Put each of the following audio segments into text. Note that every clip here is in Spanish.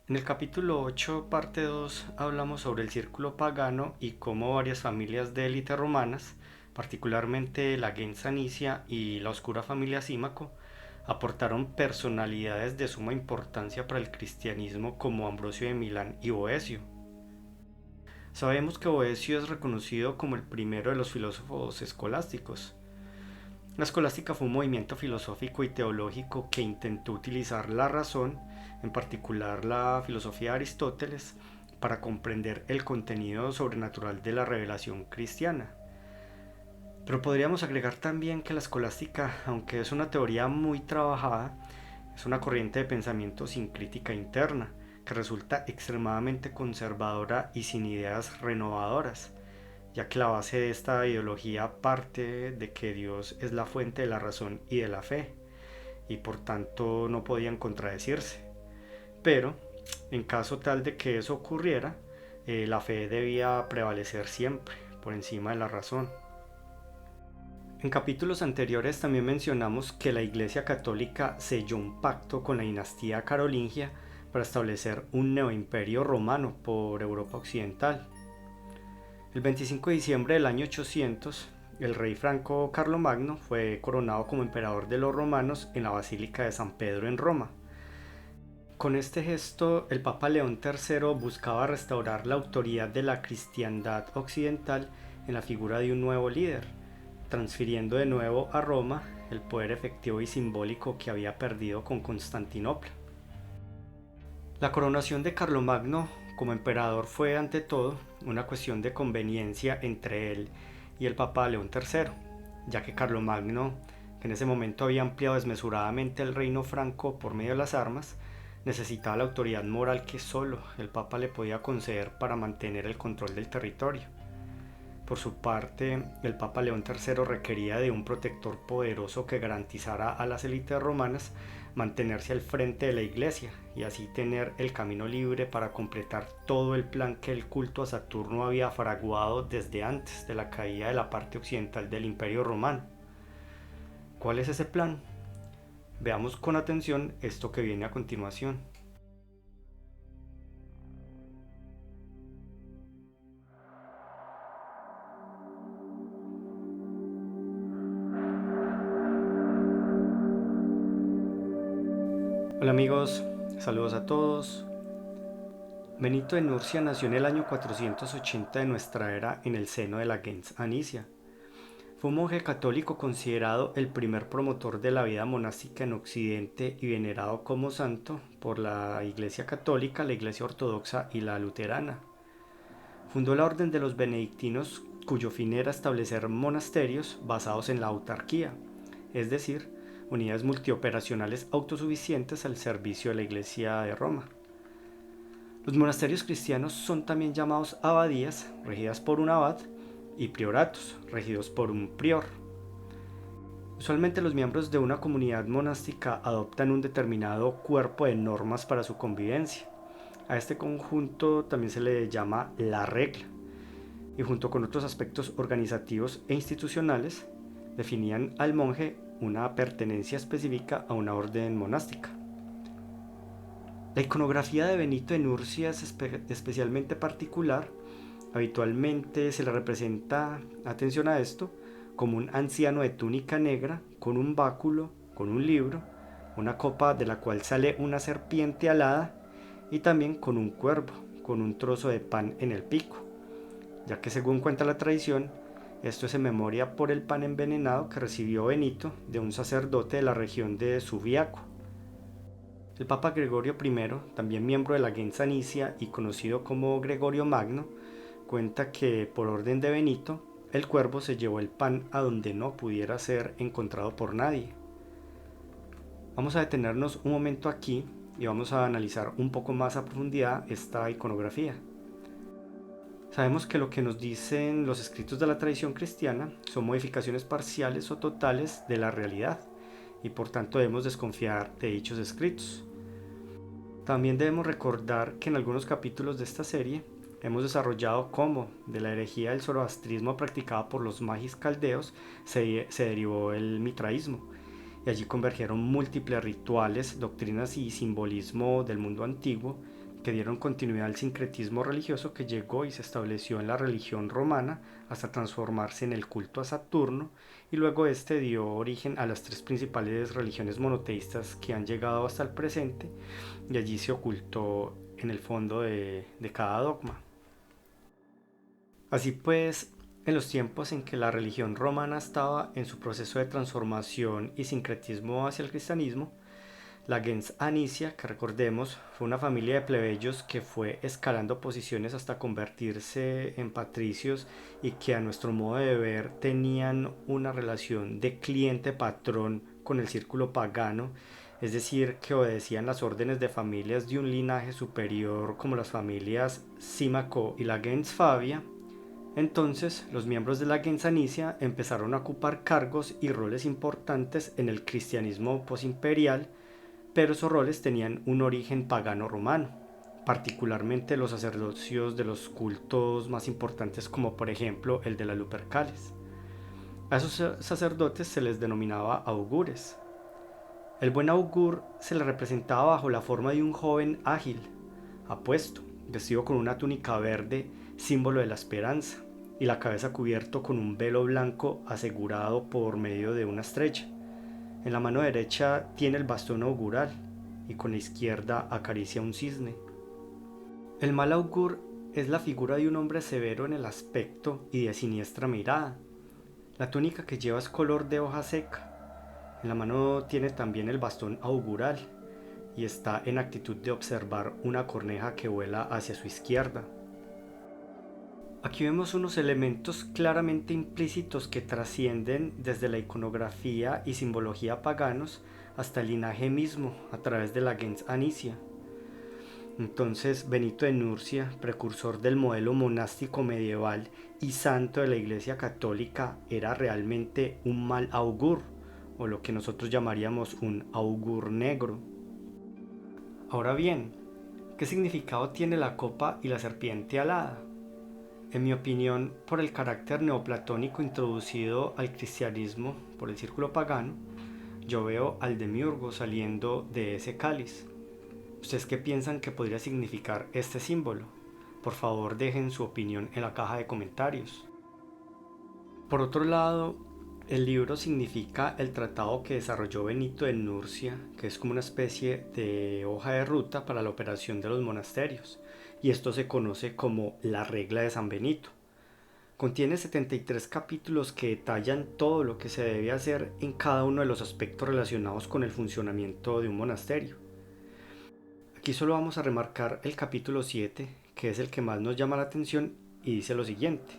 En el capítulo 8, parte 2, hablamos sobre el círculo pagano y cómo varias familias de élite romanas, particularmente la gens Anicia y la oscura familia Símaco, aportaron personalidades de suma importancia para el cristianismo como Ambrosio de Milán y Boecio. Sabemos que Boecio es reconocido como el primero de los filósofos escolásticos. La escolástica fue un movimiento filosófico y teológico que intentó utilizar la razón, en particular la filosofía de Aristóteles, para comprender el contenido sobrenatural de la revelación cristiana. Pero podríamos agregar también que la escolástica, aunque es una teoría muy trabajada, es una corriente de pensamiento sin crítica interna, que resulta extremadamente conservadora y sin ideas renovadoras, ya que la base de esta ideología parte de que Dios es la fuente de la razón y de la fe, y por tanto no podían contradecirse. Pero, en caso tal de que eso ocurriera, la fe debía prevalecer siempre, por encima de la razón. En capítulos anteriores también mencionamos que la Iglesia Católica selló un pacto con la dinastía carolingia para establecer un neoimperio romano por Europa Occidental. El 25 de diciembre del año 800, el rey franco Carlomagno fue coronado como emperador de los romanos en la Basílica de San Pedro en Roma. Con este gesto, el Papa León III buscaba restaurar la autoridad de la cristiandad occidental en la figura de un nuevo líder, transfiriendo de nuevo a Roma el poder efectivo y simbólico que había perdido con Constantinopla. La coronación de Carlomagno como emperador fue ante todo una cuestión de conveniencia entre él y el Papa León III, ya que Carlomagno, que en ese momento había ampliado desmesuradamente el reino franco por medio de las armas, necesitaba la autoridad moral que solo el Papa le podía conceder para mantener el control del territorio. Por su parte, el Papa León III requería de un protector poderoso que garantizara a las élites romanas mantenerse al frente de la Iglesia y así tener el camino libre para completar todo el plan que el culto a Saturno había fraguado desde antes de la caída de la parte occidental del Imperio Romano. ¿Cuál es ese plan? Veamos con atención esto que viene a continuación. Hola amigos, saludos a todos. Benito de Nursia nació en el año 480 de nuestra era en el seno de la gens Anicia. Fue un monje católico considerado el primer promotor de la vida monástica en Occidente y venerado como santo por la Iglesia Católica, la Iglesia Ortodoxa y la Luterana. Fundó la Orden de los Benedictinos, cuyo fin era establecer monasterios basados en la autarquía, es decir, unidades multioperacionales autosuficientes al servicio de la Iglesia de Roma. Los monasterios cristianos son también llamados abadías, regidas por un abad, y prioratos, regidos por un prior. Usualmente los miembros de una comunidad monástica adoptan un determinado cuerpo de normas para su convivencia. A este conjunto también se le llama la regla, y junto con otros aspectos organizativos e institucionales, definían al monje una pertenencia específica a una orden monástica. La iconografía de Benito de Nursia es especialmente particular. Habitualmente se le representa, atención a esto, como un anciano de túnica negra, con un báculo, con un libro, una copa de la cual sale una serpiente alada y también con un cuervo, con un trozo de pan en el pico, ya que según cuenta la tradición, esto es en memoria por el pan envenenado que recibió Benito de un sacerdote de la región de Subiaco. El Papa Gregorio I, también miembro de la gens Anicia y conocido como Gregorio Magno, cuenta que por orden de Benito, el cuervo se llevó el pan a donde no pudiera ser encontrado por nadie. Vamos a detenernos un momento aquí y vamos a analizar un poco más a profundidad esta iconografía. Sabemos que lo que nos dicen los escritos de la tradición cristiana son modificaciones parciales o totales de la realidad y por tanto debemos desconfiar de dichos escritos. También debemos recordar que en algunos capítulos de esta serie hemos desarrollado cómo de la herejía del zoroastrismo practicada por los magis caldeos se derivó el mitraísmo, y allí convergieron múltiples rituales, doctrinas y simbolismo del mundo antiguo que dieron continuidad al sincretismo religioso que llegó y se estableció en la religión romana hasta transformarse en el culto a Saturno, y luego este dio origen a las tres principales religiones monoteístas que han llegado hasta el presente, y allí se ocultó en el fondo de cada dogma. Así pues, en los tiempos en que la religión romana estaba en su proceso de transformación y sincretismo hacia el cristianismo, la gens Anicia, que recordemos, fue una familia de plebeyos que fue escalando posiciones hasta convertirse en patricios y que a nuestro modo de ver tenían una relación de cliente-patrón con el círculo pagano, es decir, que obedecían las órdenes de familias de un linaje superior como las familias Símaco y la gens Fabia. Entonces, los miembros de la gens Anicia empezaron a ocupar cargos y roles importantes en el cristianismo posimperial, pero esos roles tenían un origen pagano romano, particularmente los sacerdocios de los cultos más importantes como por ejemplo el de las Lupercales. A esos sacerdotes se les denominaba augures. El buen augur se le representaba bajo la forma de un joven ágil, apuesto, vestido con una túnica verde, símbolo de la esperanza, y la cabeza cubierto con un velo blanco asegurado por medio de una estrella. En la mano derecha tiene el bastón augural y con la izquierda acaricia un cisne. El mal augur es la figura de un hombre severo en el aspecto y de siniestra mirada. La túnica que lleva es color de hoja seca. En la mano tiene también el bastón augural y está en actitud de observar una corneja que vuela hacia su izquierda. Aquí vemos unos elementos claramente implícitos que trascienden desde la iconografía y simbología paganos hasta el linaje mismo a través de la gens Anicia. Entonces Benito de Nursia, precursor del modelo monástico medieval y santo de la Iglesia Católica, era realmente un mal augur, o lo que nosotros llamaríamos un augur negro. Ahora bien, ¿qué significado tiene la copa y la serpiente alada? En mi opinión, por el carácter neoplatónico introducido al cristianismo por el círculo pagano, yo veo al demiurgo saliendo de ese cáliz. ¿Ustedes qué piensan que podría significar este símbolo? Por favor, dejen su opinión en la caja de comentarios. Por otro lado, el libro significa el tratado que desarrolló Benito de Nursia, que es como una especie de hoja de ruta para la operación de los monasterios, y esto se conoce como la regla de San Benito. Contiene 73 capítulos que detallan todo lo que se debe hacer en cada uno de los aspectos relacionados con el funcionamiento de un monasterio. Aquí solo vamos a remarcar el capítulo 7, que es el que más nos llama la atención, y dice lo siguiente.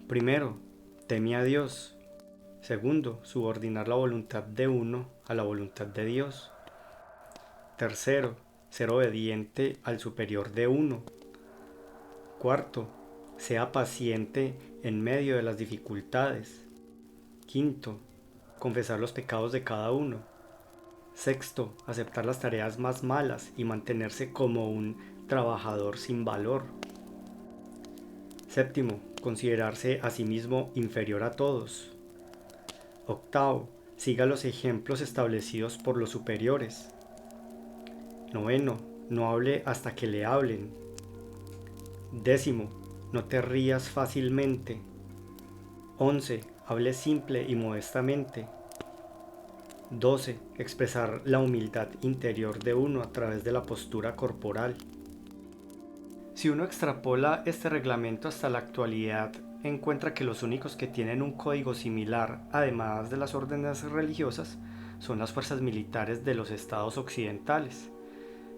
Primero, teme a Dios. Segundo, subordinar la voluntad de uno a la voluntad de Dios. Tercero, ser obediente al superior de uno. Cuarto, sea paciente en medio de las dificultades. Quinto, confesar los pecados de cada uno. Sexto, aceptar las tareas más malas y mantenerse como un trabajador sin valor. Séptimo, considerarse a sí mismo inferior a todos. Octavo, siga los ejemplos establecidos por los superiores. Noveno, no hable hasta que le hablen. Décimo, no te rías fácilmente. 11. Hable simple y modestamente. 12. Expresar la humildad interior de uno a través de la postura corporal. Si uno extrapola este reglamento hasta la actualidad, encuentra que los únicos que tienen un código similar, además de las órdenes religiosas, son las fuerzas militares de los estados occidentales,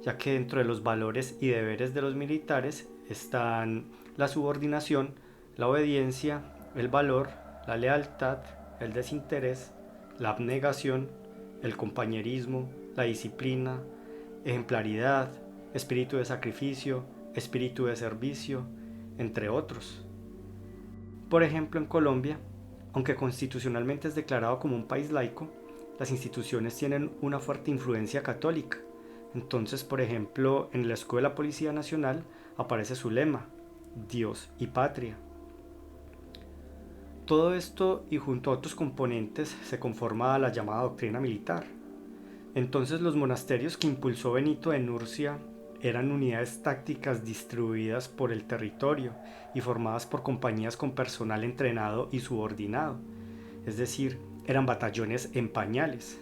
ya que dentro de los valores y deberes de los militares están la subordinación, la obediencia, el valor, la lealtad, el desinterés, la abnegación, el compañerismo, la disciplina, ejemplaridad, espíritu de sacrificio, espíritu de servicio, entre otros. Por ejemplo, en Colombia, aunque constitucionalmente es declarado como un país laico, las instituciones tienen una fuerte influencia católica. Entonces, por ejemplo, en el escudo de la Policía Nacional aparece su lema, Dios y Patria. Todo esto y junto a otros componentes se conforma la llamada doctrina militar. Entonces los monasterios que impulsó Benito de Nursia eran unidades tácticas distribuidas por el territorio y formadas por compañías con personal entrenado y subordinado, es decir, eran batallones en pañales.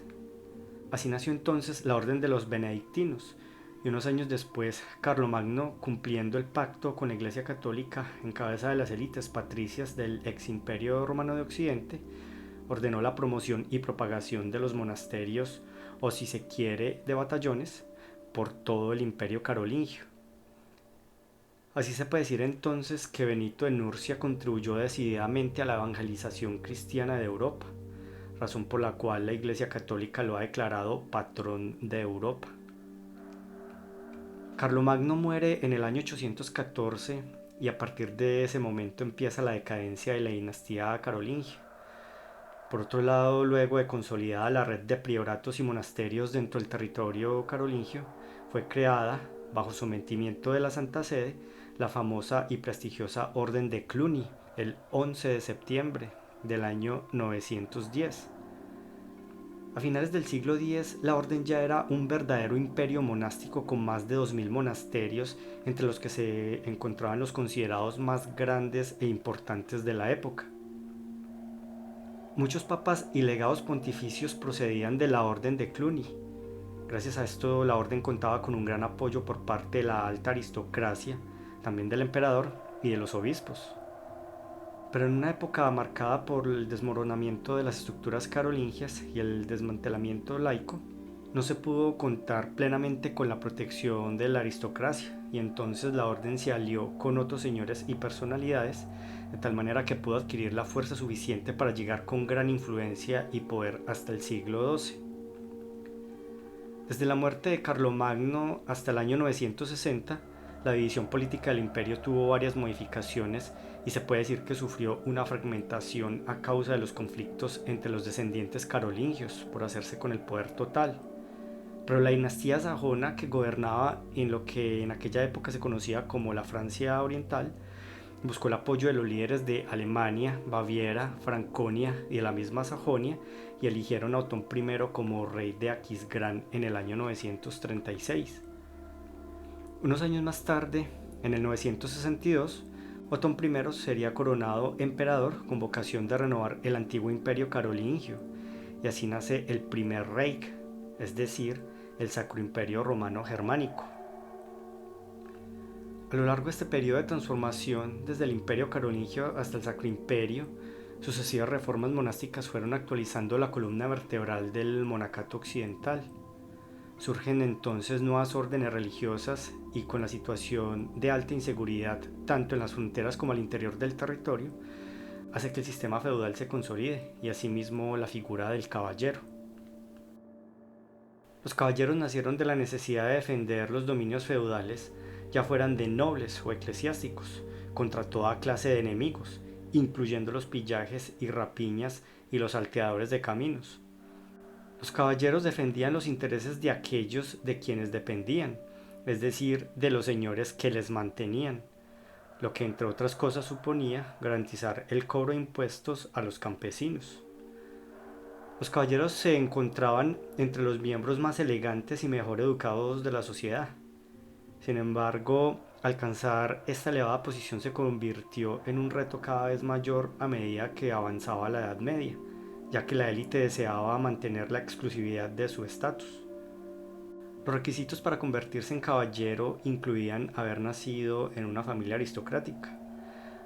Así nació entonces la Orden de los Benedictinos, y unos años después Carlomagno, cumpliendo el pacto con la Iglesia Católica en cabeza de las élites patricias del ex Imperio Romano de Occidente, ordenó la promoción y propagación de los monasterios, o si se quiere, de batallones, por todo el Imperio Carolingio. Así se puede decir entonces que Benito de Nursia contribuyó decididamente a la evangelización cristiana de Europa, razón por la cual la Iglesia Católica lo ha declarado patrón de Europa. Carlomagno muere en el año 814 y a partir de ese momento empieza la decadencia de la dinastía carolingia. Por otro lado, luego de consolidada la red de prioratos y monasterios dentro del territorio carolingio, fue creada, bajo sometimiento de la Santa Sede, la famosa y prestigiosa Orden de Cluny el 11 de septiembre del año 910. A finales del siglo X, la orden ya era un verdadero imperio monástico con más de 2000 monasterios, entre los que se encontraban los considerados más grandes e importantes de la época. Muchos papas y legados pontificios procedían de la orden de Cluny. Gracias a esto, la orden contaba con un gran apoyo por parte de la alta aristocracia, también del emperador y de los obispos. Pero en una época marcada por el desmoronamiento de las estructuras carolingias y el desmantelamiento laico, no se pudo contar plenamente con la protección de la aristocracia, y entonces la orden se alió con otros señores y personalidades, de tal manera que pudo adquirir la fuerza suficiente para llegar con gran influencia y poder hasta el siglo XII. Desde la muerte de Carlomagno hasta el año 960, la división política del imperio tuvo varias modificaciones y se puede decir que sufrió una fragmentación a causa de los conflictos entre los descendientes carolingios por hacerse con el poder total. Pero la dinastía sajona, que gobernaba en lo que en aquella época se conocía como la Francia Oriental, buscó el apoyo de los líderes de Alemania, Baviera, Franconia y de la misma Sajonia, y eligieron a Otón I como rey de Aquisgrán en el año 936. Unos años más tarde, en el 962, Otón I sería coronado emperador con vocación de renovar el antiguo imperio carolingio, y así nace el primer Reich, es decir, el Sacro Imperio Romano Germánico. A lo largo de este periodo de transformación, desde el imperio carolingio hasta el Sacro Imperio, sucesivas reformas monásticas fueron actualizando la columna vertebral del monacato occidental. Surgen entonces nuevas órdenes religiosas y con la situación de alta inseguridad, tanto en las fronteras como al interior del territorio, hace que el sistema feudal se consolide y asimismo la figura del caballero. Los caballeros nacieron de la necesidad de defender los dominios feudales, ya fueran de nobles o eclesiásticos, contra toda clase de enemigos, incluyendo los pillajes y rapiñas y los salteadores de caminos. Los caballeros defendían los intereses de aquellos de quienes dependían, es decir, de los señores que les mantenían, lo que entre otras cosas suponía garantizar el cobro de impuestos a los campesinos. Los caballeros se encontraban entre los miembros más elegantes y mejor educados de la sociedad. Sin embargo, alcanzar esta elevada posición se convirtió en un reto cada vez mayor a medida que avanzaba la Edad Media, ya que la élite deseaba mantener la exclusividad de su estatus. Los requisitos para convertirse en caballero incluían haber nacido en una familia aristocrática,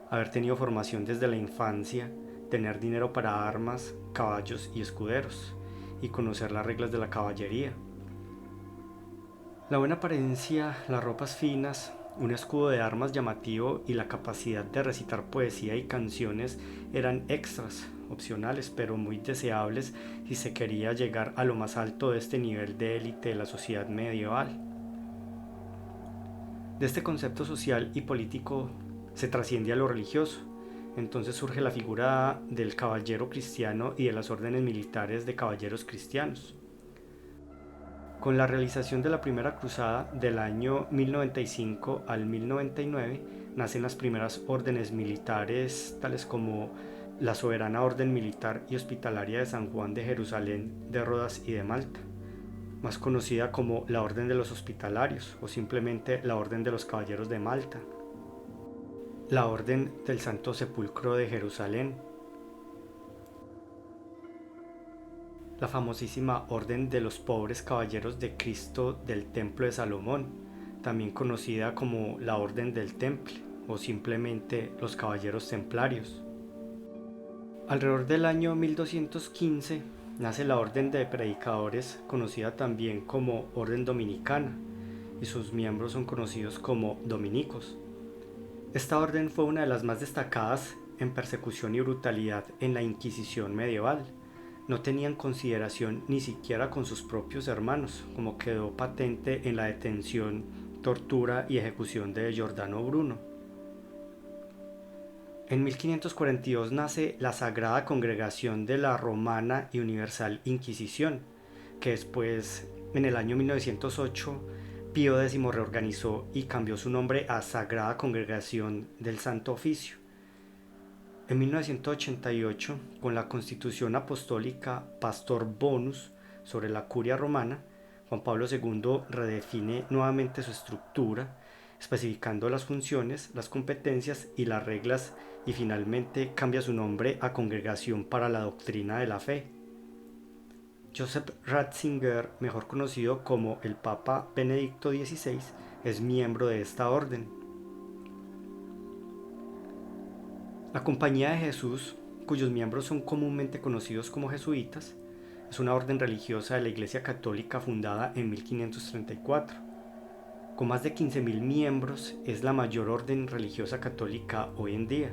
haber tenido formación desde la infancia, tener dinero para armas, caballos y escuderos, y conocer las reglas de la caballería. La buena apariencia, las ropas finas, un escudo de armas llamativo y la capacidad de recitar poesía y canciones eran extras, opcionales, pero muy deseables si se quería llegar a lo más alto de este nivel de élite de la sociedad medieval. De este concepto social y político se trasciende a lo religioso. Entonces surge la figura del caballero cristiano y de las órdenes militares de caballeros cristianos. Con la realización de la primera cruzada del año 1095 al 1099 nacen las primeras órdenes militares, tales como la Soberana Orden Militar y Hospitalaria de San Juan de Jerusalén, de Rodas y de Malta. más conocida como la Orden de los Hospitalarios o simplemente la Orden de los Caballeros de Malta, la Orden del Santo Sepulcro de Jerusalén, la famosísima Orden de los Pobres Caballeros de Cristo del Templo de Salomón, también conocida como la Orden del Temple o simplemente los Caballeros Templarios. Alrededor del año 1215 nace la Orden de Predicadores, conocida también como Orden Dominicana, y sus miembros son conocidos como dominicos. Esta orden fue una de las más destacadas en persecución y brutalidad en la Inquisición medieval. No tenían consideración ni siquiera con sus propios hermanos, como quedó patente en la detención, tortura y ejecución de Giordano Bruno. En 1542 nace la Sagrada Congregación de la Romana y Universal Inquisición, que después, en el año 1908, Pío X reorganizó y cambió su nombre a Sagrada Congregación del Santo Oficio. En 1988, con la Constitución Apostólica Pastor Bonus sobre la Curia Romana, Juan Pablo II redefine nuevamente su estructura, especificando las funciones, las competencias y las reglas, y finalmente cambia su nombre a Congregación para la Doctrina de la Fe. Joseph Ratzinger, mejor conocido como el Papa Benedicto XVI, es miembro de esta orden. La Compañía de Jesús, cuyos miembros son comúnmente conocidos como jesuitas, es una orden religiosa de la Iglesia Católica fundada en 1534. Con más de 15.000 miembros, es la mayor orden religiosa católica hoy en día.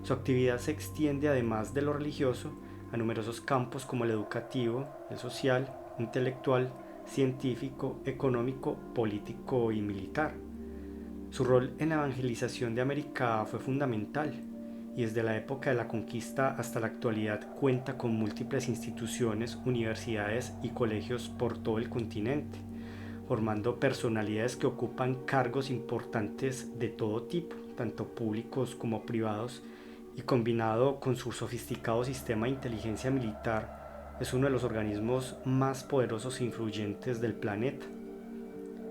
Su actividad se extiende, además de lo religioso, a numerosos campos como el educativo, el social, intelectual, científico, económico, político y militar. Su rol en la evangelización de América fue fundamental, y desde la época de la conquista hasta la actualidad cuenta con múltiples instituciones, universidades y colegios por todo el continente, formando personalidades que ocupan cargos importantes de todo tipo, tanto públicos como privados, y combinado con su sofisticado sistema de inteligencia militar, es uno de los organismos más poderosos e influyentes del planeta.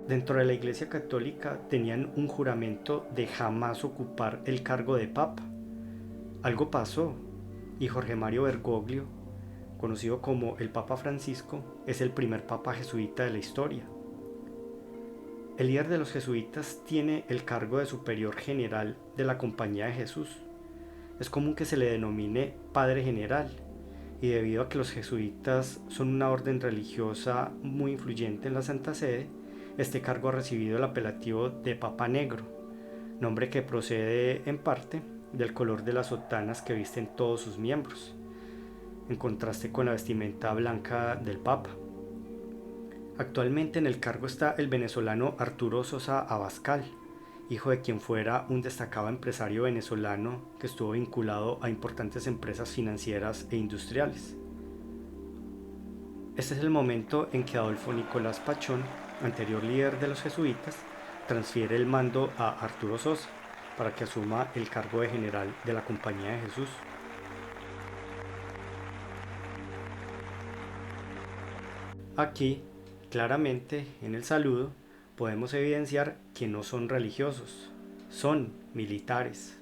Dentro de la Iglesia Católica tenían un juramento de jamás ocupar el cargo de papa. Algo pasó, y Jorge Mario Bergoglio, conocido como el Papa Francisco, es el primer papa jesuita de la historia. El líder de los jesuitas tiene el cargo de superior general de la Compañía de Jesús. Es común que se le denomine Padre General, y debido a que los jesuitas son una orden religiosa muy influyente en la Santa Sede, este cargo ha recibido el apelativo de Papa Negro, nombre que procede en parte del color de las sotanas que visten todos sus miembros, en contraste con la vestimenta blanca del Papa. Actualmente en el cargo está el venezolano Arturo Sosa Abascal, hijo de quien fuera un destacado empresario venezolano que estuvo vinculado a importantes empresas financieras e industriales. Este es el momento en que Adolfo Nicolás Pachón, anterior líder de los jesuitas, transfiere el mando a Arturo Sosa para que asuma el cargo de general de la Compañía de Jesús. Aquí, claramente, en el saludo, podemos evidenciar que no son religiosos, son militares.